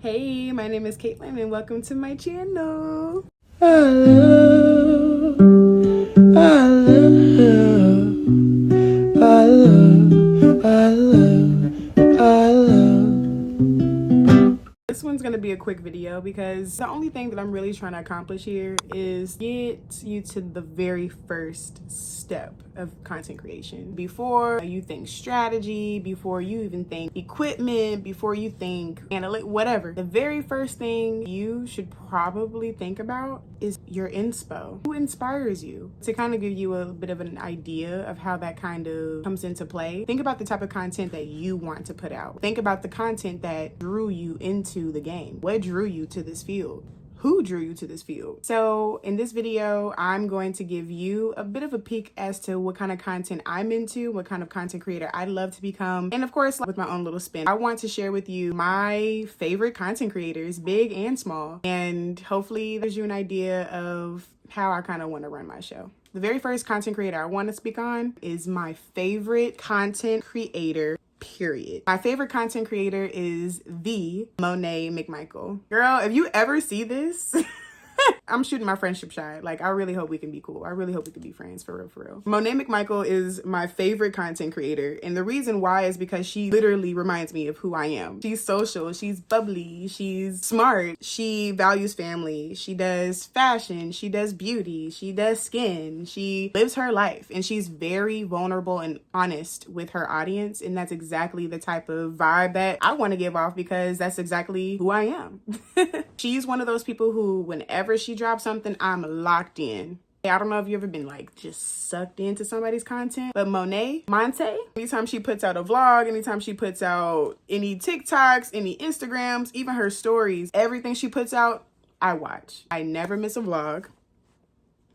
Hey, my name is Caitlin and welcome to my channel. I love, I love, I love, I love, I love. This one's gonna be a quick video because the only thing that I'm really trying to accomplish here is get you to the very first step of content creation. Before you think strategy, before you even think equipment, before you think analytics, whatever, the very first thing you should probably think about is your inspo. Who inspires you? To kind of give you a bit of an idea of how that kind of comes into play, think about the type of content that you want to put out. Think about the content that drew you into the game. What drew you to this field? Who drew you to this field? So in this video, I'm going to give you a bit of a peek as to what kind of content I'm into, what kind of content creator I'd love to become. And of course, with my own little spin, I want to share with you my favorite content creators, big and small. And hopefully there's you an idea of how I kind of want to run my show. The very first content creator I want to speak on is my favorite content creator, period. My favorite content creator is the Monet McMichael. Girl, if you ever see this, I'm shooting my friendship shot. Like, I really hope we can be cool. I really hope we can be friends, for real, for real. Monet McMichael is my favorite content creator. And the reason why is because she literally reminds me of who I am. She's social, she's bubbly, she's smart, she values family, she does fashion, she does beauty, she does skin, she lives her life. And she's very vulnerable and honest with her audience. And that's exactly the type of vibe that I want to give off because that's exactly who I am. She's one of those people who, whenever she drops something, I'm locked in. I don't know if you've ever been like just sucked into somebody's content, but Monte, anytime she puts out a vlog, anytime she puts out any TikToks, any Instagrams, even her stories, everything she puts out, I watch. I never miss a vlog.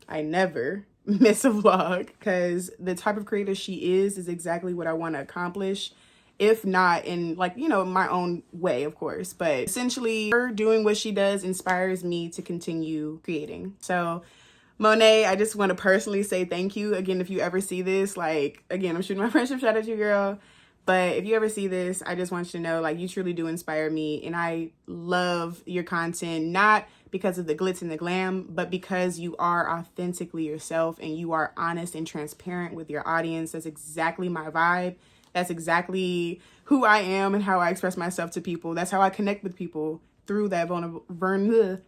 I never miss a vlog because the type of creator she is exactly what I want to accomplish. If not in, like, you know, my own way, of course. But essentially, her doing what she does inspires me to continue creating. So, Monet, I just want to personally say thank you. Again, if you ever see this, like, again, I'm shooting my friendship shot at you, girl. But if you ever see this, I just want you to know, like, you truly do inspire me. And I love your content, not because of the glitz and the glam, but because you are authentically yourself and you are honest and transparent with your audience. That's exactly my vibe. That's exactly who I am and how I express myself to people. That's how I connect with people through that vulnerability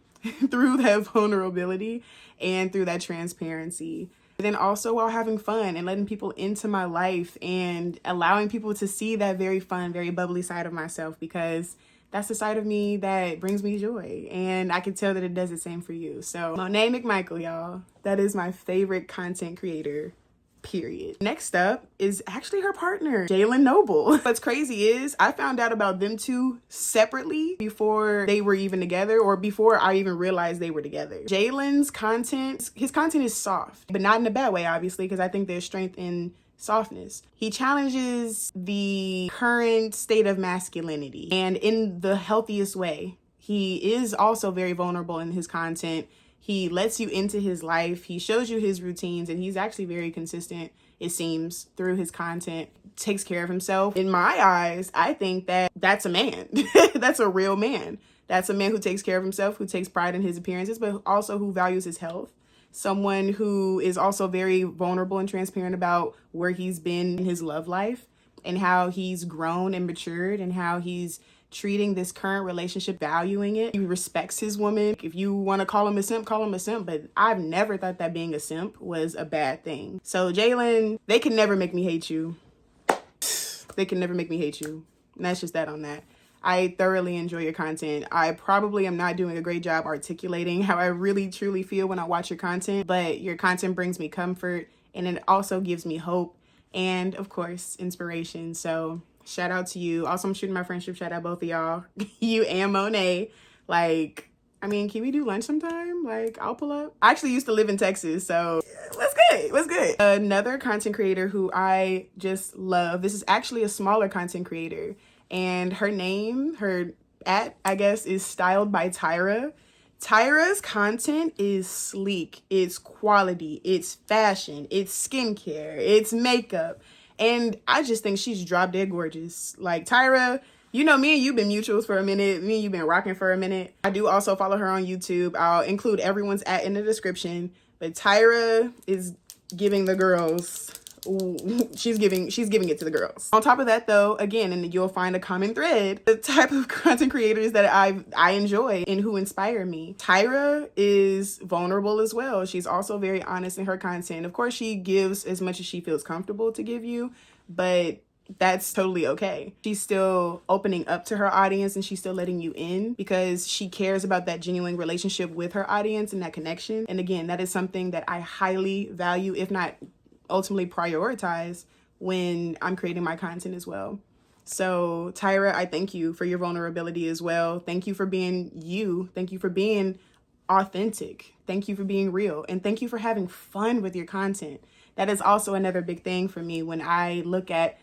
and through that transparency. And then also while having fun and letting people into my life and allowing people to see that very fun, very bubbly side of myself, because that's the side of me that brings me joy. And I can tell that it does the same for you. So Monet McMichael, y'all, that is my favorite content creator, period. Next up is actually her partner, Jalen Noble. What's crazy is I found out about them two separately before they were even together, or before I even realized they were together. Jalen's content, his content is soft, but not in a bad way, obviously, because I think there's strength in softness. He challenges the current state of masculinity, and in the healthiest way. He is also very vulnerable in his content. He lets you into his life. He shows you his routines, and he's actually very consistent, it seems, through his content. Takes care of himself. In my eyes, I think that that's a man. That's a real man. That's a man who takes care of himself, who takes pride in his appearances, but also who values his health. Someone who is also very vulnerable and transparent about where he's been in his love life and how he's grown and matured and how he's treating this current relationship, valuing it. He respects his woman. If you want to call him a simp, call him a simp, but I've never thought that being a simp was a bad thing. So Jalen, they can never make me hate you. They can never make me hate you. And that's just that on that. I thoroughly enjoy your content. I probably am not doing a great job articulating how I really truly feel when I watch your content, but your content brings me comfort and it also gives me hope and, of course, inspiration. So shout out to you. Also, I'm shooting my friendship shout out both of y'all. You and Monet. Like, I mean, can we do lunch sometime? Like, I'll pull up. I actually used to live in Texas, so what's good? What's good? Another content creator who I just love. This is actually a smaller content creator. And her name, her @ I guess, is Styled by Tyra. Tyra's content is sleek. It's quality. It's fashion. It's skincare. It's makeup. And I just think she's drop dead gorgeous. Like, Tyra, You know, me and you've been mutuals for a minute. Me and you've been rocking for a minute. I do also follow her on YouTube. I'll include everyone's @ in the description. But Tyra is giving the girls, ooh, she's giving it to the girls. On top of that though, again, and you'll find a common thread, the type of content creators that I enjoy and who inspire me. Tyra is vulnerable as well. She's also very honest in her content. Of course, she gives as much as she feels comfortable to give you, but that's totally okay. She's still opening up to her audience and she's still letting you in because she cares about that genuine relationship with her audience and that connection. And again, that is something that I highly value, if not ultimately prioritize when I'm creating my content as well. So Tyra, I thank you for your vulnerability as well. Thank you for being you. Thank you for being authentic. Thank you for being real. And thank you for having fun with your content. That is also another big thing for me when I look at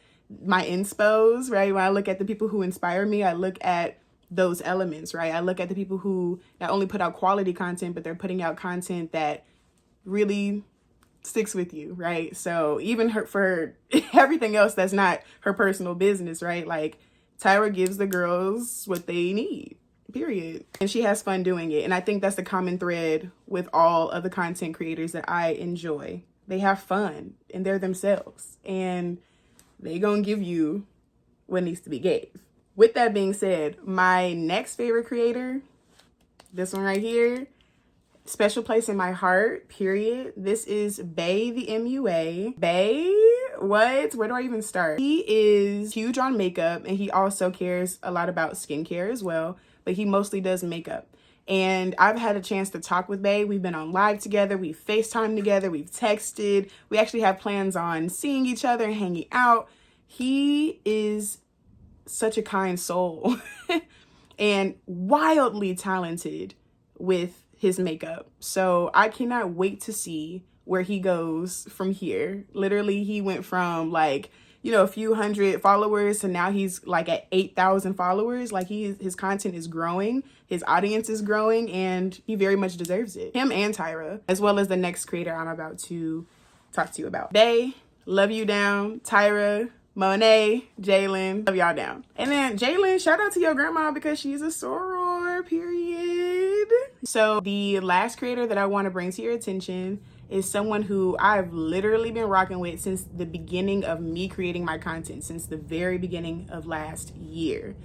my inspos, right? When I look at the people who inspire me, I look at those elements, right? I look at the people who not only put out quality content, but they're putting out content that really sticks with you, right? So even her, for everything else that's not her personal business, right? Like Tyra gives the girls what they need, period. And she has fun doing it. And I think that's the common thread with all of the content creators that I enjoy. They have fun and they're themselves. And they gonna give you what needs to be gave. With that being said, my next favorite creator, this one right here, special place in my heart, period. This is Bay the MUA. Bay, what? Where do I even start? He is huge on makeup and he also cares a lot about skincare as well, but he mostly does makeup. And I've had a chance to talk with Bay. We've been on live together. We've FaceTimed together. We've texted. We actually have plans on seeing each other and hanging out. He is such a kind soul and wildly talented with his makeup. So I cannot wait to see where he goes from here. Literally, he went from like, you know, a few hundred followers to now he's like at 8,000 followers. Like his content is growing, his audience is growing, and he very much deserves it. Him and Tyra, as well as the next creator I'm about to talk to you about. Bay, love you down. Tyra, Monet, Jalen, love y'all down. And then Jalen, shout out to your grandma because she's a soror, period. So the last creator that I want to bring to your attention is someone who I've literally been rocking with since the beginning of me creating my content, since the very beginning of last year.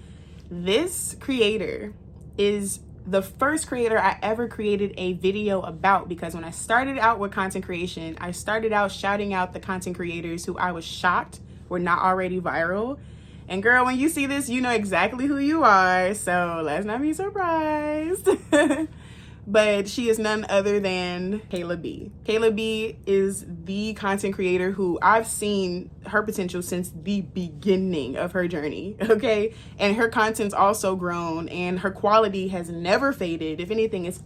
This creator is the first creator I ever created a video about, because when I started out with content creation, I started out shouting out the content creators who I was shocked were not already viral. And girl, when you see this, you know exactly who you are, so let's not be surprised. But she is none other than Kayla B. Kayla B is the content creator who I've seen her potential since the beginning of her journey, okay? And her content's also grown and her quality has never faded. If anything, it's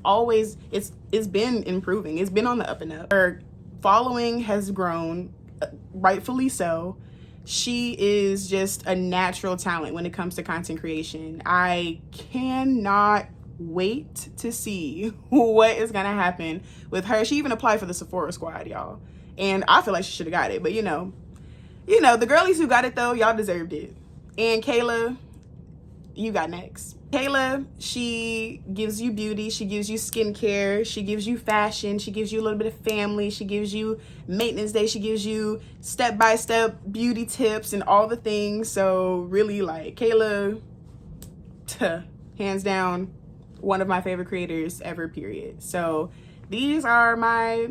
been improving. It's been on the up and up. Her following has grown, rightfully so. She is just a natural talent when it comes to content creation. I cannot wait to see what is gonna happen with her. She even applied for the Sephora squad, y'all, and I feel like she should have got it, but you know the girlies who got it though, y'all deserved it. And Kayla, you got next. Kayla, she gives you beauty, she gives you skincare, she gives you fashion, she gives you a little bit of family, she gives you maintenance day, she gives you step-by-step beauty tips and all the things. So really, like, Kayla, hands down, one of my favorite creators ever, period. So these are my,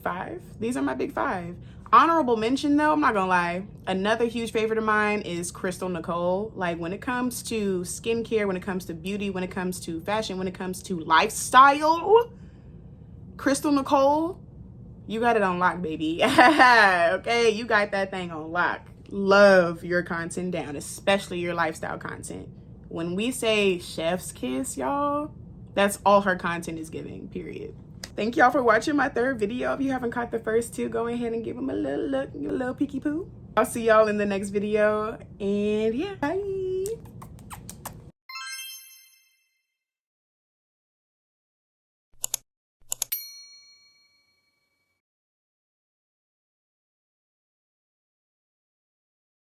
five? These are my big five. Honorable mention though, I'm not gonna lie, another huge favorite of mine is Crystal Nicole. Like when it comes to skincare, when it comes to beauty, when it comes to fashion, when it comes to lifestyle, Crystal Nicole, you got it on lock, baby. Okay, you got that thing on lock. Love your content down, especially your lifestyle content. When we say chef's kiss, y'all, that's all her content is giving, period. Thank y'all for watching my third video. If you haven't caught the first two, go ahead and give them a little look, a little peeky poo. I'll see y'all in the next video, and yeah, bye.